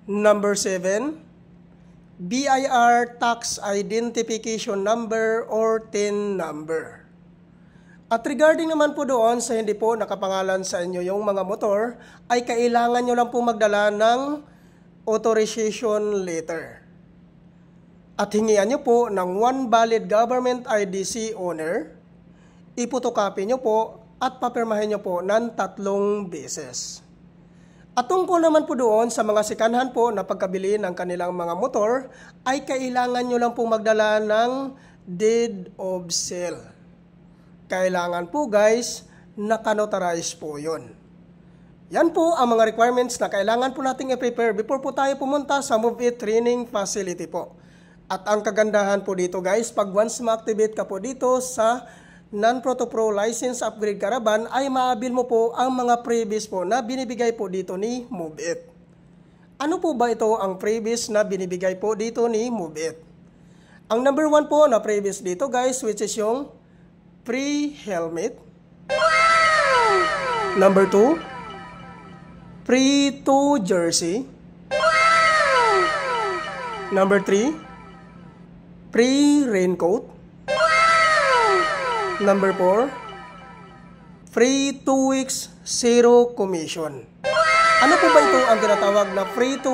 Number 7, BIR Tax Identification Number or TIN number. At regarding naman po doon sa hindi po nakapangalan sa inyo yung mga motor, ay kailangan nyo lang po magdala ng authorization letter. At hingian nyo po ng one valid government IDC owner, ipotocopy nyo po at papirmahin nyo po ng 3 beses. At tungkol naman po doon sa mga sikanhan po na pagkabili ng kanilang mga motor, ay kailangan nyo lang po magdala ng deed of sale. Kailangan po guys, nakanotarize po yun. Yan po ang mga requirements na kailangan po nating i-prepare before po tayo pumunta sa MOVEit training facility po. At ang kagandahan po dito guys, pag once ma-activate ka po dito sa Non-Proto Pro License Upgrade Caravan, ay maabil mo po ang mga freebies po na binibigay po dito ni MOVEit. Ano po ba ito ang freebies na binibigay po dito ni MOVEit? Ang number 1 po na freebies dito guys, which is yung free helmet. Wow! Number 2, free 2 jersey. Wow! Number 3, free raincoat. Number 4, free 2 weeks zero commission. Ano po ba ito ang tinatawag na free 2 weeks